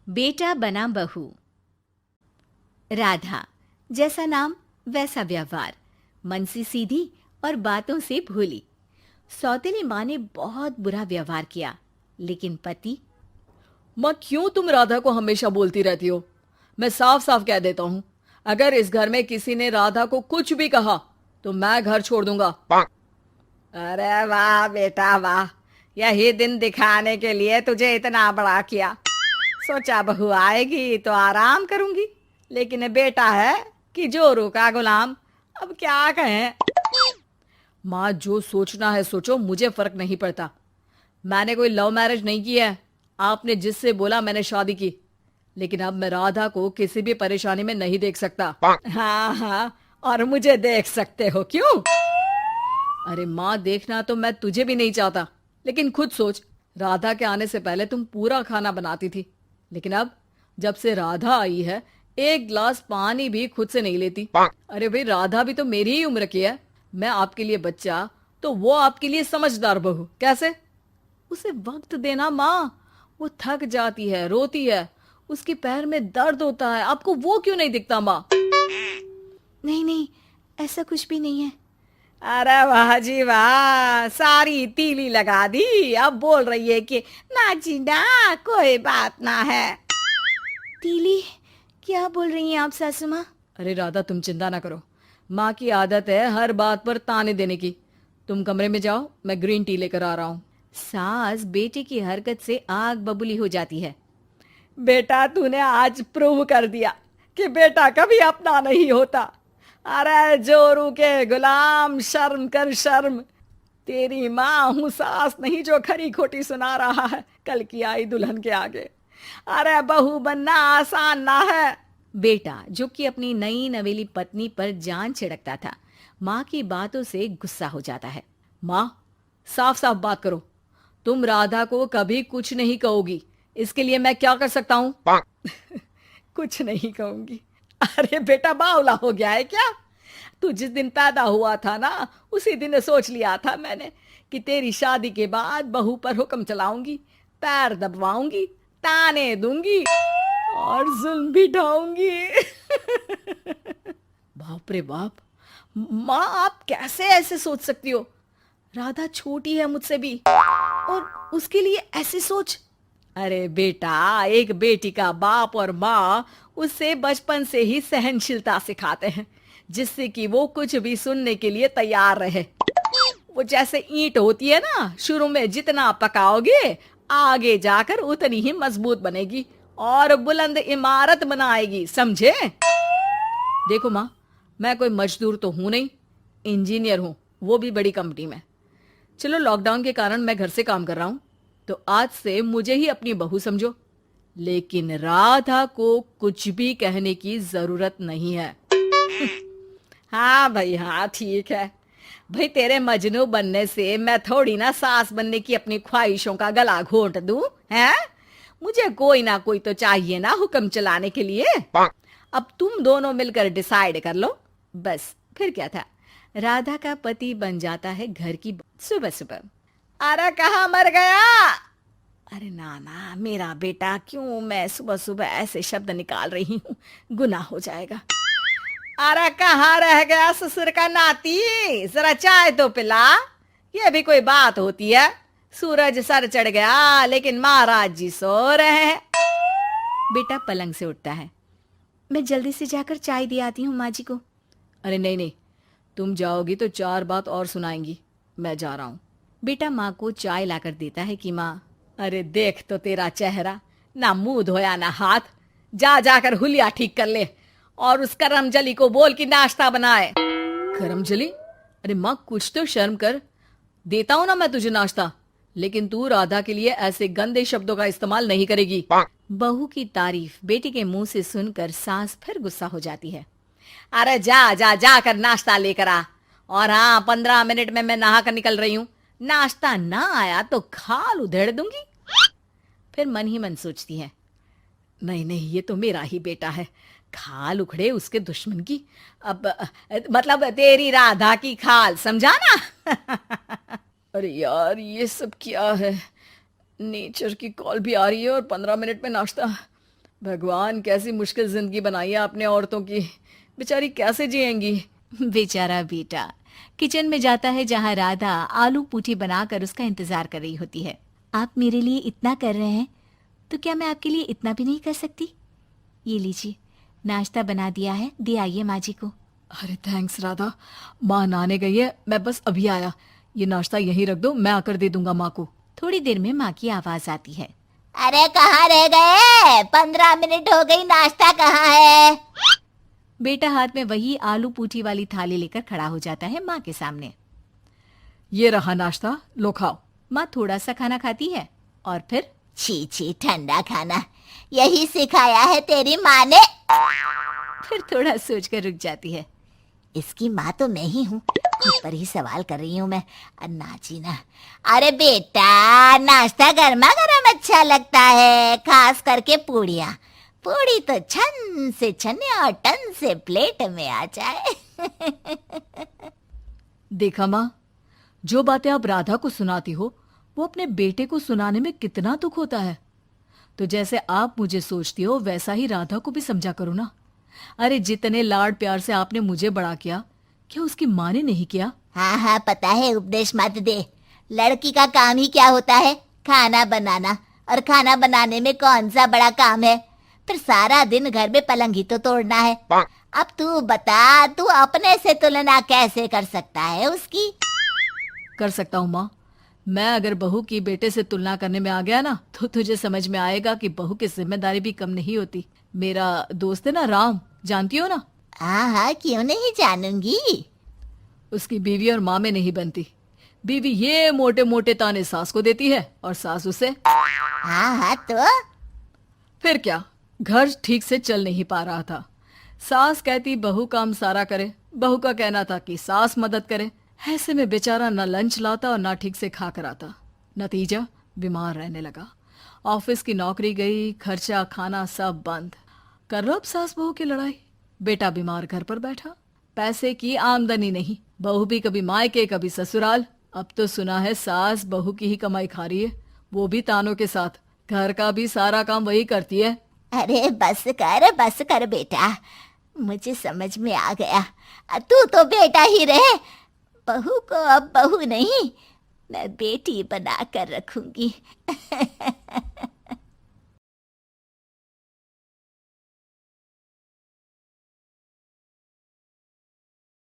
बेटा बना बहू। राधा, जैसा नाम वैसा व्यवहार, मन से सीधी और बातों से भोली। सौतेली माँ ने बहुत बुरा व्यवहार किया, लेकिन पति। माँ, क्यों तुम राधा को हमेशा बोलती रहती हो? मैं साफ साफ कह देता हूँ, अगर इस घर में किसी ने राधा को कुछ भी कहा तो मैं घर छोड़ दूंगा। अरे वाह बेटा वाह, यही दिन दिखाने के लिए तुझे इतना बड़ा किया। सोचा बहू आएगी तो आराम करूंगी, लेकिन बेटा है कि जोरू का गुलाम। अब क्या कहें। माँ, जो सोचना है सोचो, मुझे फर्क नहीं पड़ता। मैंने कोई लव मैरिज नहीं की है। आपने जिससे बोला मैंने शादी की, लेकिन अब मैं राधा को किसी भी परेशानी में नहीं देख सकता। हाँ हाँ, और मुझे देख सकते हो क्यों? अरे माँ, देखना तो मैं तुझे भी नहीं चाहता, लेकिन खुद सोच, राधा के आने से पहले तुम पूरा खाना बनाती थी, लेकिन अब जब से राधा आई है एक गिलास पानी भी खुद से नहीं लेती। अरे भाई, राधा भी तो मेरी ही उम्र की है। मैं आपके लिए बच्चा तो वो आपके लिए समझदार बहू। कैसे? उसे वक्त देना माँ। वो थक जाती है, रोती है, उसके पैर में दर्द होता है। आपको वो क्यों नहीं दिखता माँ? नहीं नहीं, ऐसा कुछ भी नहीं है। अरे वाह जी वाह, सारी तीली लगा दी। अब बोल रही है कि ना जी ना, कोई बात ना है। तीली? क्या बोल रही हैं आप सासू माँ? अरे राधा, तुम चिंता ना करो। माँ की आदत है हर बात पर ताने देने की। तुम कमरे में जाओ, मैं ग्रीन टी लेकर आ रहा हूँ। सास बेटे की हरकत से आग बबूली हो जाती है। बेटा, तूने आज प्रूव कर दिया कि बेटा कभी अपना नहीं होता। अरे जोरू के गुलाम, शर्म कर शर्म। तेरी माँ हूँ, सास नहीं जो खरी खोटी सुना रहा है कल की आई दुल्हन के आगे। अरे बहू बनना आसान ना है। बेटा, जो कि अपनी नई नवेली पत्नी पर जान छिड़कता था, माँ की बातों से गुस्सा हो जाता है। माँ, साफ साफ बात करो। तुम राधा को कभी कुछ नहीं कहोगी, इसके लिए मैं क्या कर सकता हूँ? कुछ नहीं कहूंगी? अरे बेटा, बावला हो गया है क्या? तू जिस दिन पैदा हुआ था ना, उसी दिन सोच लिया था मैंने कि तेरी शादी के बाद बहू पर हुक्म चलाऊंगी, पैर दबवाऊंगी, ताने दूंगी और जुल्म भी ढाऊंगी। बाप रे बाप! माँ, आप कैसे ऐसे सोच सकती हो? राधा छोटी है मुझसे भी, और उसके लिए ऐसी सोच? अरे बेटा, एक बेटी का बाप और माँ उससे बचपन से ही सहनशीलता सिखाते हैं, जिससे कि वो कुछ भी सुनने के लिए तैयार रहे। वो जैसे ईंट होती है ना, शुरू में जितना पकाओगे आगे जाकर उतनी ही मजबूत बनेगी और बुलंद इमारत बनाएगी, समझे? देखो माँ, मैं कोई मजदूर तो हूं नहीं, इंजीनियर हूं, वो भी बड़ी कंपनी में। चलो, लॉकडाउन के कारण मैं घर से काम कर रहा हूं, तो आज से मुझे ही अपनी बहू समझो, लेकिन राधा को कुछ भी कहने की जरूरत नहीं है। हाँ भाई हाँ, ठीक है भाई। तेरे मजनू बनने से मैं थोड़ी ना सास बनने की अपनी ख्वाहिशों का गला घोंट दूं, हैं? मुझे कोई ना कोई तो चाहिए ना हुक्म चलाने के लिए। अब तुम दोनों मिलकर डिसाइड कर लो बस। फिर क्या था, राधा का पति बन जाता है घर की सुबह सुबह। अरे कहाँ मर गया? अरे ना ना, मेरा बेटा, क्यों मैं सुबह सुबह ऐसे शब्द निकाल रही हूँ, गुनाह हो जाएगा। अरे कहाँ रह गया ससुर का नाती? जरा चाय तो पिला। ये भी कोई बात होती है? सूरज सर चढ़ गया लेकिन महाराज जी सो रहे हैं। बेटा पलंग से उठता है। मैं जल्दी से जाकर चाय दे आती हूँ माँ जी को। अरे नहीं नहीं, तुम जाओगी तो 4 बात और सुनाएंगी। मैं जा रहा हूँ। बेटा माँ को चाय लाकर देता है कि माँ। अरे देख तो तेरा चेहरा, ना मुंह धोया ना हाथ। जा जाकर हुलिया ठीक कर ले और उस करमजली को बोल कि नाश्ता बनाए। करमजली? अरे माँ, कुछ तो शर्म कर। देता हूं ना मैं तुझे नाश्ता, लेकिन तू राधा के लिए ऐसे गंदे शब्दों का इस्तेमाल नहीं करेगी। बहू की तारीफ बेटी के मुंह से सुनकर सास फिर गुस्सा हो जाती है। अरे जा जा जाकर नाश्ता लेकर आ। और हाँ, 15 मिनट में मैं नहा कर निकल रही हूँ। नाश्ता ना आया तो खाल उधेड़ दूंगी। फिर मन ही मन सोचती है, नहीं नहीं, ये तो मेरा ही बेटा है, खाल उखड़े उसके दुश्मन की। अब मतलब तेरी राधा की खाल, समझा ना? अरे यार, ये सब क्या है? नेचर की कॉल भी आ रही है और 15 मिनट में नाश्ता। भगवान, कैसी मुश्किल जिंदगी बनाई है आपने औरतों की। बेचारी कैसे जिएंगी। बेचारा बेटा किचन में जाता है जहाँ राधा आलू पूठी बनाकर उसका इंतजार कर रही होती है। आप मेरे लिए इतना कर रहे हैं तो क्या मैं आपके लिए इतना भी नहीं कर सकती? ये लीजिए, नाश्ता बना दिया है, दे आइए माँ जी को। अरे थैंक्स राधा, माँ नहाने गई है, मैं बस अभी आया। ये नाश्ता यहीं रख दो, मैं आकर दे दूंगा माँ को। थोड़ी देर में माँ की आवाज आती है। अरे कहाँ रह गए? 15 मिनट हो गई, नाश्ता कहाँ है? बेटा हाथ में वही आलू पूठी वाली थाली लेकर खड़ा हो जाता है माँ के सामने। ये रहा नाश्ता, लो खाओ। माँ थोड़ा सा खाना खाती है और फिर छी छी, ठंडा खाना यही सिखाया है तेरी माँ ने? फिर थोड़ा सोचकर रुक जाती है। इसकी माँ तो मैं ही हूँ, खुद पर ही सवाल कर रही हूँ मैं। नाची ना। अरे बेटा, नाश्ता गर्मा गर्म अच्छा लगता है, खास करके पूड़ियाँ। पूड़ी तो छन से छने और टन से प्लेट में आ जाए। देखा माँ, जो बातें आप राधा को सुनाती हो वो अपने बेटे को सुनाने में कितना दुख होता है। तो जैसे आप मुझे सोचती हो वैसा ही राधा को भी समझा करो ना। अरे जितने लाड प्यार से आपने मुझे बड़ा किया, क्या उसकी माँ ने नहीं किया? हाँ हाँ पता है, उपदेश मत दे। लड़की का काम ही क्या होता है? खाना बनाना। और खाना बनाने में कौन सा बड़ा काम है? फिर सारा दिन घर में पलंग ही तो तोड़ना है। अब तू बता, तू अपने से तुलना कैसे कर सकता है उसकी? कर सकता हूँ माँ। मैं अगर बहू की बेटे से तुलना करने में आ गया ना, तो तुझे समझ में आएगा कि बहू की जिम्मेदारी भी कम नहीं होती। मेरा दोस्त है ना राम, जानती हो ना? हाँ हाँ, क्यों नहीं जानूंगी। उसकी बीवी और माँ में नहीं बनती। बीवी ये मोटे मोटे ताने सास को देती है और सास उसे। हाँ हाँ तो फिर क्या, घर ठीक से चल नहीं पा रहा था। सास कहती बहू काम सारा करे, बहू का कहना था कि सास मदद करे। ऐसे में बेचारा न लंच लाता और ना ठीक से खा कर आता। नतीजा, बीमार रहने लगा। ऑफिस की नौकरी गई, खर्चा खाना सब बंद। कर लो अब सास बहू की लड़ाई। बेटा बीमार घर पर बैठा, पैसे की आमदनी नहीं, बहू भी कभी मायके कभी ससुराल। अब तो सुना है सास बहू की ही कमाई खा रही है, वो भी तानों के साथ। घर का भी सारा काम वही करती है। अरे बस कर बेटा, मुझे समझ में आ गया। तू तो बेटा ही रहे, बहू को अब बहू नहीं, मैं बेटी बना कर रखूंगी।